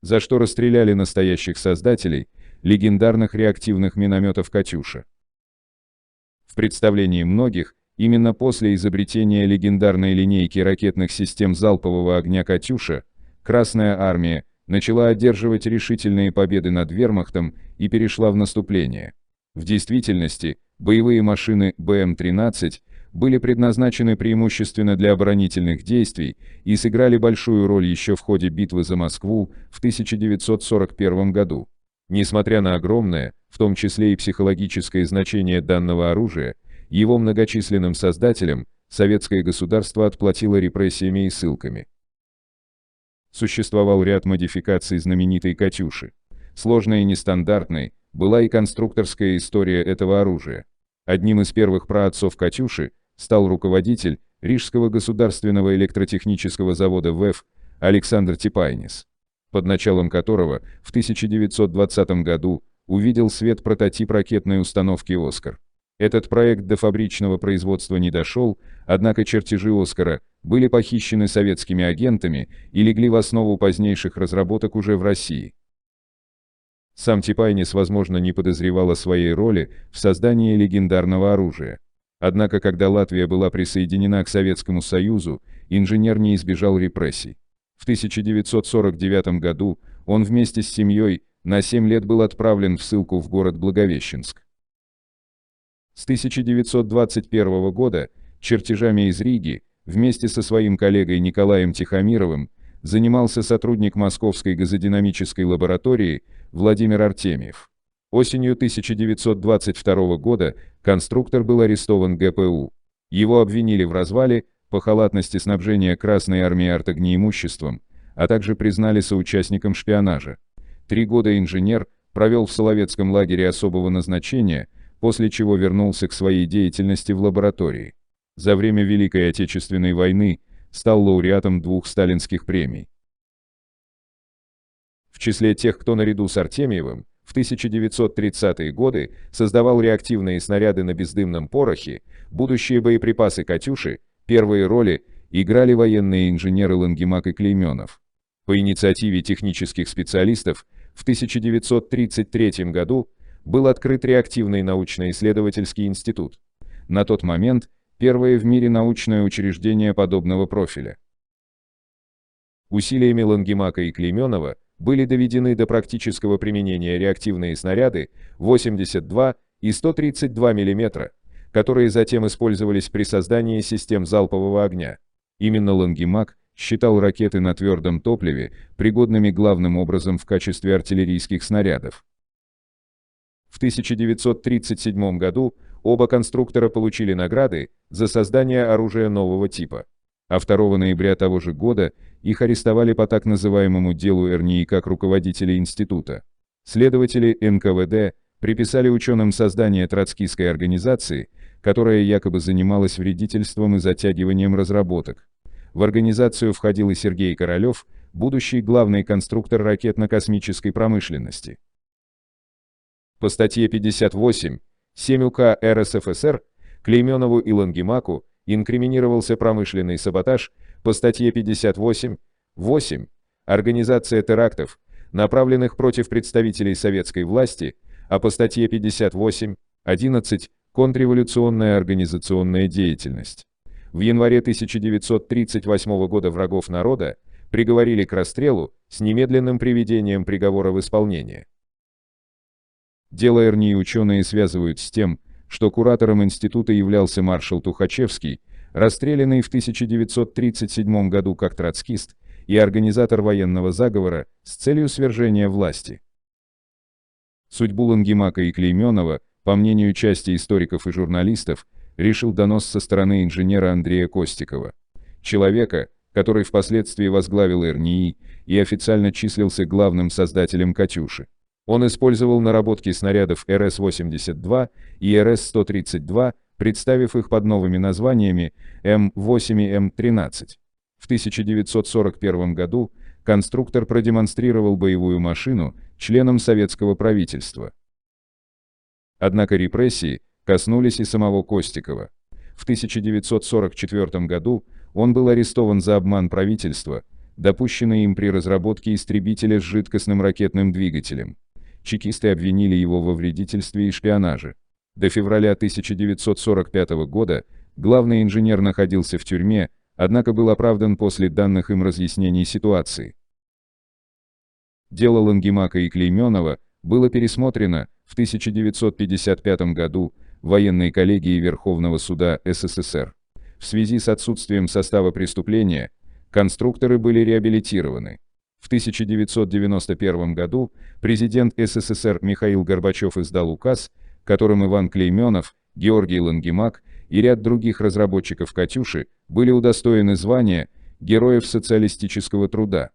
за что расстреляли настоящих создателей легендарных реактивных минометов «Катюша». В представлении многих, именно после изобретения легендарной линейки ракетных систем залпового огня «Катюша» Красная Армия начала одерживать решительные победы над вермахтом и перешла в наступление. В действительности, боевые машины БМ-13 были предназначены преимущественно для оборонительных действий и сыграли большую роль еще в ходе битвы за Москву в 1941 году. Несмотря на огромное, в том числе и психологическое значение данного оружия, его многочисленным создателям советское государство отплатило репрессиями и ссылками. Существовал ряд модификаций знаменитой «Катюши». Сложной и нестандартной была и конструкторская история этого оружия. Одним из первых праотцов «Катюши» стал руководитель Рижского государственного электротехнического завода ВЭФ Александр Типайнис, под началом которого в 1920 году увидел свет прототип ракетной установки «Оскар». Этот проект до фабричного производства не дошел, однако чертежи «Оскара» были похищены советскими агентами и легли в основу позднейших разработок уже в России. Сам Типайнис, возможно, не подозревал о своей роли в создании легендарного оружия. Однако, когда Латвия была присоединена к Советскому Союзу, инженер не избежал репрессий. В 1949 году он вместе с семьей на 7 лет был отправлен в ссылку в город Благовещенск. С 1921 года чертежами из Риги вместе со своим коллегой Николаем Тихомировым занимался сотрудник Московской газодинамической лаборатории Владимир Артемьев. Осенью 1922 года конструктор был арестован ГПУ. Его обвинили в развале по халатности снабжения Красной Армии артогнеимуществом, а также признали соучастником шпионажа. 3 года инженер провел в Соловецком лагере особого назначения, после чего вернулся к своей деятельности в лаборатории. За время Великой Отечественной войны стал лауреатом 2 сталинских премий. В числе тех, кто наряду с Артемьевым в 1930-е годы создавал реактивные снаряды на бездымном порохе, будущие боеприпасы «Катюши», первые роли играли военные инженеры Лангемак и Клейменов. По инициативе технических специалистов в 1933 году был открыт реактивный научно-исследовательский институт. На тот момент первое в мире научное учреждение подобного профиля. Усилиями Лангемака и Клейменова были доведены до практического применения реактивные снаряды 82 и 132 мм, которые затем использовались при создании систем залпового огня. Именно Лангемак считал ракеты на твердом топливе пригодными главным образом в качестве артиллерийских снарядов. В 1937 году оба конструктора получили награды за создание оружия нового типа, а 2 ноября того же года их арестовали по так называемому делу РНИ как руководителей института. Следователи НКВД приписали ученым создание троцкистской организации, которая якобы занималась вредительством и затягиванием разработок. В организацию входил и Сергей Королев, будущий главный конструктор ракетно-космической промышленности. По статье 58.7 УК РСФСР Клейменову и Лангемаку инкриминировался промышленный саботаж, по статье 58.8 организация терактов, направленных против представителей советской власти, а по статье 58.11 контрреволюционная организационная деятельность. В январе 1938 года врагов народа приговорили к расстрелу с немедленным приведением приговора в исполнение. Дело РНИ ученые связывают с тем, что куратором института являлся маршал Тухачевский, расстрелянный в 1937 году как троцкист и организатор военного заговора с целью свержения власти. Судьбу Лангемака и Клейменова, по мнению части историков и журналистов, решил донос со стороны инженера Андрея Костикова, человека, который впоследствии возглавил РНИ и официально числился главным создателем «Катюши». Он использовал наработки снарядов РС-82 и РС-132, представив их под новыми названиями М8 и М13. В 1941 году конструктор продемонстрировал боевую машину членам советского правительства. Однако репрессии коснулись и самого Костикова. В 1944 году он был арестован за обман правительства, допущенные им при разработке истребителя с жидкостным ракетным двигателем. Чекисты обвинили его во вредительстве и шпионаже. До февраля 1945 года главный инженер находился в тюрьме, однако был оправдан после данных им разъяснений ситуации. Дело Лангемака и Клейменова было пересмотрено в 1955 году военной коллегией Верховного суда СССР. В связи с отсутствием состава преступления конструкторы были реабилитированы. В 1991 году президент СССР Михаил Горбачев издал указ, которым Иван Клейменов, Георгий Лангемак и ряд других разработчиков «Катюши» были удостоены звания Героев социалистического труда.